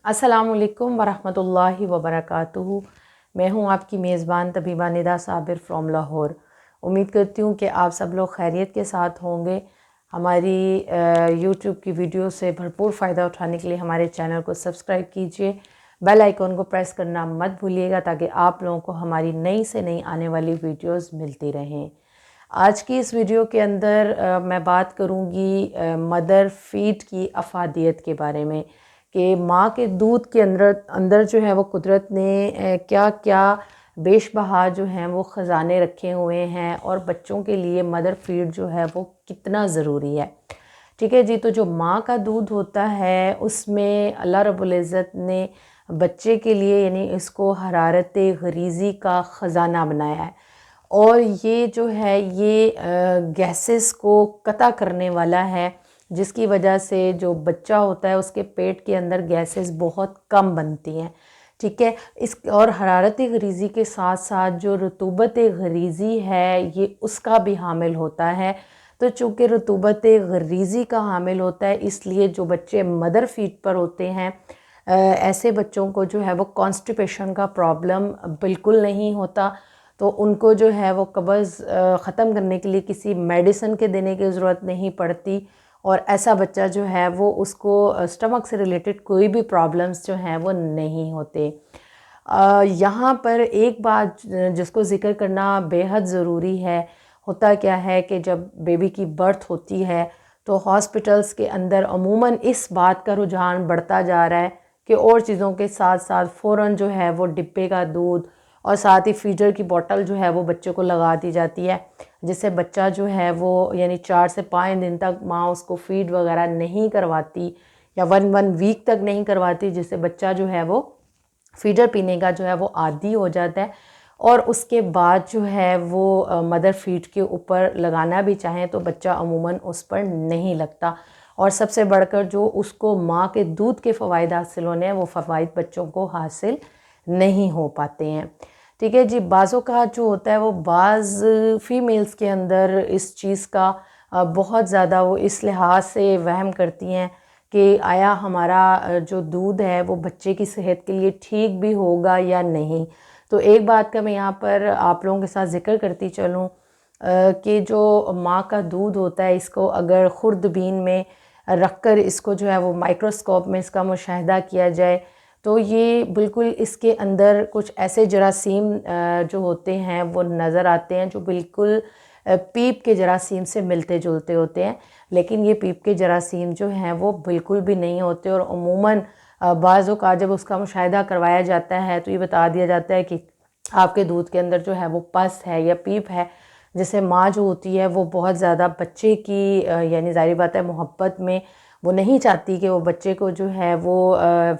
अस्सलामुअलैकुम वरहमतुल्लाहि वबरकातुहू। मैं हूँ आपकी मेज़बान तबीबा निदा साबिर फ्रॉम लाहौर। उम्मीद करती हूँ कि आप सब लोग खैरियत के साथ होंगे। हमारी यूट्यूब की वीडियो से भरपूर फ़ायदा उठाने के लिए हमारे चैनल को सब्सक्राइब कीजिए, बेल आइकॉन को प्रेस करना मत भूलिएगा ताकि आप लोगों को हमारी नई से नई आने वाली वीडियोस मिलती रहें। आज की इस वीडियो के अंदर मैं बात करूँगी मदर फीड की अफादियत के बारे में कि माँ के दूध के अंदर अंदर जो है वो कुदरत ने क्या क्या बेशबहा जो हैं वो ख़जाने रखे हुए हैं और बच्चों के लिए मदर फीड जो है वो कितना ज़रूरी है। ठीक है जी। तो जो माँ का दूध होता है उसमें अल्लाह रब्बुल इज़्ज़त ने बच्चे के लिए यानी इसको हरारत गरीज़ी का ख़जाना बनाया है और ये जो है ये गैसेस को कता करने वाला है, जिसकी वजह से जो बच्चा होता है उसके पेट के अंदर गैसेस बहुत कम बनती हैं। ठीक है। इस और हरारत गरीज़ी के साथ साथ जो रतूबत गरीज़ी है ये उसका भी हामिल होता है। तो चूँकि रतूबत गरीज़ी का हामिल होता है इसलिए जो बच्चे मदर फीड पर होते हैं ऐसे बच्चों को जो है वो कॉन्स्टिपेशन का प्रॉब्लम बिल्कुल नहीं होता। तो उनको जो है वो कब्ज़ ख़त्म करने के लिए किसी मेडिसिन के देने की ज़रूरत नहीं पड़ती और ऐसा बच्चा जो है वो उसको स्टमक से रिलेटेड कोई भी प्रॉब्लम्स जो हैं वो नहीं होते। यहाँ पर एक बात जिसको ज़िक्र करना बेहद ज़रूरी है, होता क्या है कि जब बेबी की बर्थ होती है तो हॉस्पिटल्स के अंदर अमूमन इस बात का रुझान बढ़ता जा रहा है कि और चीज़ों के साथ साथ फ़ौरन जो है वो डिब्बे का दूध और साथ ही फीडर की बोतल जो है वो बच्चे को लगा दी जाती है, जिससे बच्चा जो है वो यानी 4 से 5 दिन तक माँ उसको फीड वगैरह नहीं करवाती या वन वीक तक नहीं करवाती, जिससे बच्चा जो है वो फीडर पीने का जो है वो आदी हो जाता है और उसके बाद जो है वो मदर फीड के ऊपर लगाना भी चाहें तो बच्चा अमूमन उस पर नहीं लगता और सबसे बढ़कर जो उसको माँ के दूध के फ़वाइद हासिल होने हैं वो फ़वाइद बच्चों को हासिल नहीं हो पाते हैं। ठीक है जी। बाज़ों का जो होता है वो बाज़ फ़ीमेल्स के अंदर इस चीज़ का बहुत ज़्यादा वो इस लिहाज से वहम करती हैं कि आया हमारा जो दूध है वो बच्चे की सेहत के लिए ठीक भी होगा या नहीं। तो एक बात का मैं यहाँ पर आप लोगों के साथ ज़िक्र करती चलूँ कि जो माँ का दूध होता है इसको अगर खुर्दबीन में रख कर इसको जो है वो माइक्रोस्कोप में इसका मुशाहिदा किया जाए तो ये बिल्कुल इसके अंदर कुछ ऐसे जरासीम जो होते हैं वो नज़र आते हैं जो बिल्कुल पीप के जरासीम से मिलते जुलते होते हैं, लेकिन ये पीप के जरासीम जो हैं वो बिल्कुल भी नहीं होते और अमूमन बाज़ औक़ात जब उसका मुशाहिदा करवाया जाता है तो ये बता दिया जाता है कि आपके दूध के अंदर जो है वो पस है या पीप है, जिससे माँ जो होती है वो बहुत ज़्यादा बच्चे की यानी ज़ाहिर बात है मोहब्बत में वो नहीं चाहती कि वो बच्चे को जो है वो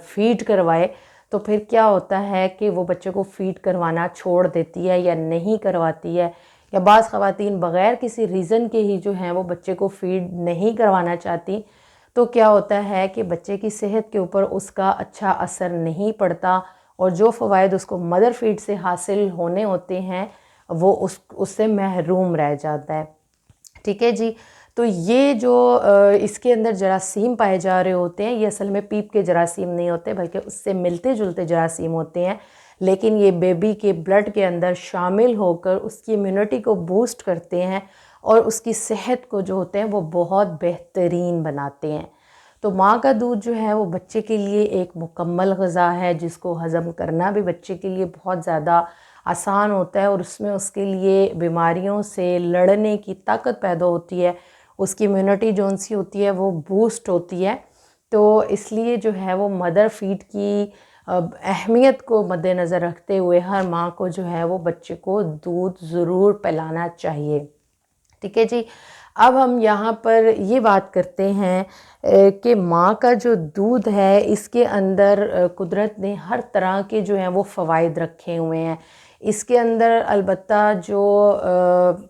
फ़ीड करवाए। तो फिर क्या होता है कि वो बच्चे को फ़ीड करवाना छोड़ देती है या नहीं करवाती है, या बाज़ ख़वातीन बग़ैर किसी रीज़न के ही जो हैं वो बच्चे को फ़ीड नहीं करवाना चाहती। तो क्या होता है कि बच्चे की सेहत के ऊपर उसका अच्छा असर नहीं पड़ता और जो फ़वाइद उसको मदर फीड से हासिल होने होते हैं वो उससे महरूम रह जाता है। ठीक है जी। तो ये जो इसके अंदर जरासीम पाए जा रहे होते हैं ये असल में पीप के जरासीम नहीं होते बल्कि उससे मिलते जुलते जरासीम होते हैं, लेकिन ये बेबी के ब्लड के अंदर शामिल होकर उसकी इम्यूनिटी को बूस्ट करते हैं और उसकी सेहत को जो होते हैं वो बहुत बेहतरीन बनाते हैं। तो माँ का दूध जो है वो बच्चे के लिए एक मुकम्मल ग़िज़ा है जिसको हज़म करना भी बच्चे के लिए बहुत ज़्यादा आसान होता है और उसमें उसके लिए बीमारियों से लड़ने की ताकत पैदा होती है, उसकी इम्यूनिटी जो सी होती है वो बूस्ट होती है। तो इसलिए जो है वो मदर फीड की अहमियत को मद्देनज़र रखते हुए हर माँ को जो है वो बच्चे को दूध ज़रूर पिलाना चाहिए। ठीक है जी। अब हम यहाँ पर ये बात करते हैं कि माँ का जो दूध है इसके अंदर कुदरत ने हर तरह के जो हैं वो फ़वाइद रखे हुए हैं। इसके अंदर अलबत्ता जो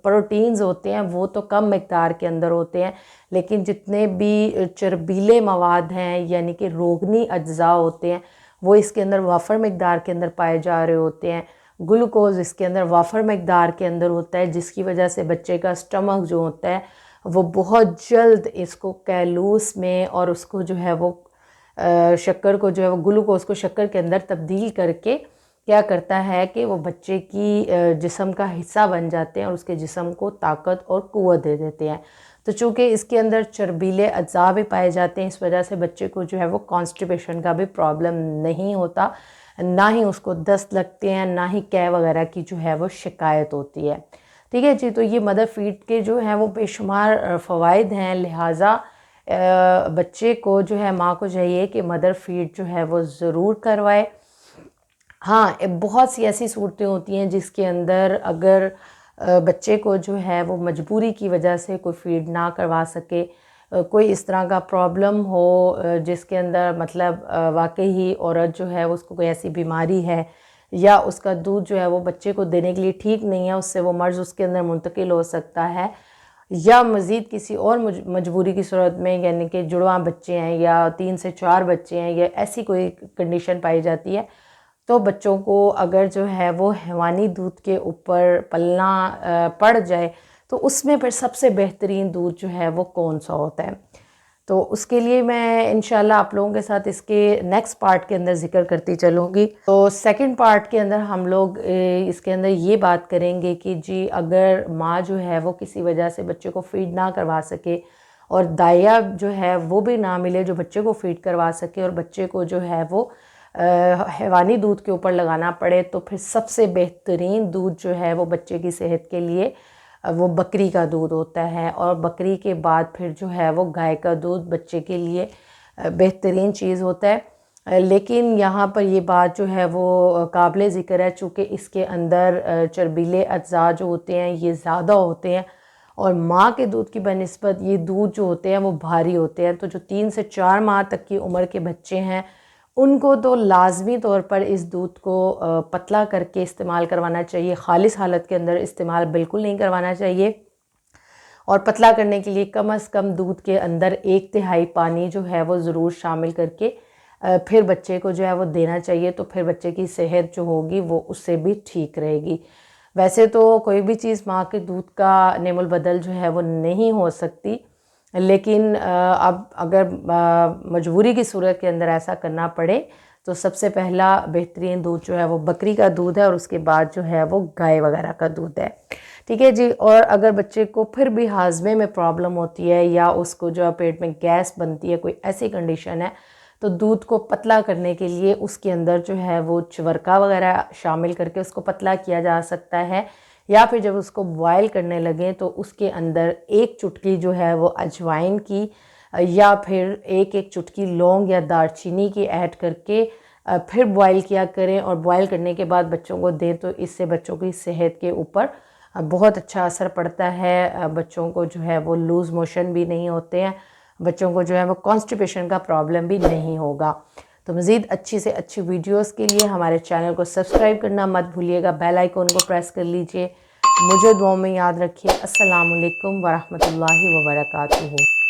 प्रोटीन्स होते हैं वो तो कम मिक़दार के अंदर होते हैं, लेकिन जितने भी चर्बीले मवाद हैं यानी कि रोगनी अज्ज़ा होते हैं वो इसके अंदर वाफ़र मिक़दार के अंदर पाए जा रहे होते हैं। ग्लूकोज़ इसके अंदर वाफ़र मिक़दार के अंदर होता है, जिसकी वजह से बच्चे का स्टमक जो होता है वो बहुत जल्द इसको कैलूस में और उसको जो है वो शक्कर को जो है वो ग्लूकोज को शक्कर के अंदर तब्दील करके क्या करता है कि वो बच्चे की जिस्म का हिस्सा बन जाते हैं और उसके जिस्म को ताकत और क़ुव्वत दे देते हैं। तो चूँकि इसके अंदर चर्बीले अज़्ज़ा भी पाए जाते हैं, इस वजह से बच्चे को जो है वो कॉन्स्टिपेशन का भी प्रॉब्लम नहीं होता, ना ही उसको दस्त लगते हैं, ना ही कै वगैरह की जो है वो शिकायत होती है। ठीक है जी। तो ये मदर फीड के जो हैं वो बेशुमार फ़वाइद हैं, लिहाजा बच्चे को जो है माँ को चाहिए कि मदर फीड जो है वो ज़रूर करवाए। हाँ, बहुत सी ऐसी सूरतें होती हैं जिसके अंदर अगर बच्चे को जो है वो मजबूरी की वजह से कोई फीड ना करवा सके, कोई इस तरह का प्रॉब्लम हो जिसके अंदर मतलब वाकई ही औरत जो है उसको कोई ऐसी बीमारी है या उसका दूध जो है वो बच्चे को देने के लिए ठीक नहीं है, उससे वो मर्ज़ उसके अंदर मुंतकिल हो सकता है, या मज़ीद किसी और मजबूरी की सूरत में, यानी कि जुड़वा बच्चे हैं या 3 से 4 बच्चे हैं या ऐसी कोई कंडीशन पाई जाती है, तो बच्चों को अगर जो है वो हैवानी दूध के ऊपर पलना पड़ जाए तो उसमें फिर सबसे बेहतरीन दूध जो है वो कौन सा होता है। तो उसके लिए मैं इंशाल्लाह आप लोगों के साथ इसके नेक्स्ट पार्ट के अंदर ज़िक्र करती चलूँगी। तो सेकंड पार्ट के अंदर हम लोग इसके अंदर ये बात करेंगे कि जी अगर माँ जो है वो किसी वजह से बच्चे को फीड ना करवा सके और दाया जो है वो भी ना मिले जो बच्चे को फीड करवा सके और बच्चे को जो है वो हैवानी दूध के ऊपर लगाना पड़े, तो फिर सबसे बेहतरीन दूध जो है वो बच्चे की सेहत के लिए वो बकरी का दूध होता है। और बकरी के बाद फिर जो है वो गाय का दूध बच्चे के लिए बेहतरीन चीज़ होता है। लेकिन यहाँ पर ये बात जो है वो काबिल ज़िक्र है, चूँकि इसके अंदर चर्बीले अज्जा जो होते हैं ये ज़्यादा होते हैं और माँ के दूध की बनिस्बत ये दूध जो होते हैं वो भारी होते हैं। तो जो 3 से 4 माह तक की उम्र के बच्चे हैं उनको तो लाजमी तौर पर इस दूध को पतला करके इस्तेमाल करवाना चाहिए, ख़ालिस हालत के अंदर इस्तेमाल बिल्कुल नहीं करवाना चाहिए। और पतला करने के लिए कम से कम दूध के अंदर 1/3 पानी जो है वो ज़रूर शामिल करके फिर बच्चे को जो है वो देना चाहिए, तो फिर बच्चे की सेहत जो होगी वो उससे भी ठीक रहेगी। वैसे तो कोई भी चीज़ माँ के दूध का नेमुल बदल जो है वो नहीं हो सकती, लेकिन अब अगर मजबूरी की सूरत के अंदर ऐसा करना पड़े तो सबसे पहला बेहतरीन दूध जो है वो बकरी का दूध है और उसके बाद जो है वो गाय वगैरह का दूध है। ठीक है जी। और अगर बच्चे को फिर भी हाजमे में प्रॉब्लम होती है या उसको जो है पेट में गैस बनती है, कोई ऐसी कंडीशन है, तो दूध को पतला करने के लिए उसके अंदर जो है वो चवरका वगैरह शामिल करके उसको पतला किया जा सकता है, या फिर जब उसको बॉयल करने लगें तो उसके अंदर 1 चुटकी जो है वो अजवाइन की या फिर 1-1 चुटकी लौंग या दालचीनी की ऐड करके फिर बॉयल किया करें और बॉयल करने के बाद बच्चों को दें, तो इससे बच्चों की सेहत के ऊपर बहुत अच्छा असर पड़ता है। बच्चों को जो है वो लूज़ मोशन भी नहीं होते हैं, बच्चों को जो है वो कॉन्स्टिपेशन का प्रॉब्लम भी नहीं होगा। तो मज़ीद अच्छी से अच्छी वीडियोस के लिए हमारे चैनल को सब्सक्राइब करना मत भूलिएगा, बेल आइकन को प्रेस कर लीजिए। मुझे दुआओं में याद रखिए। अस्सलाम वालेकुम वरहमतुल्लाहि वबरकातुहू।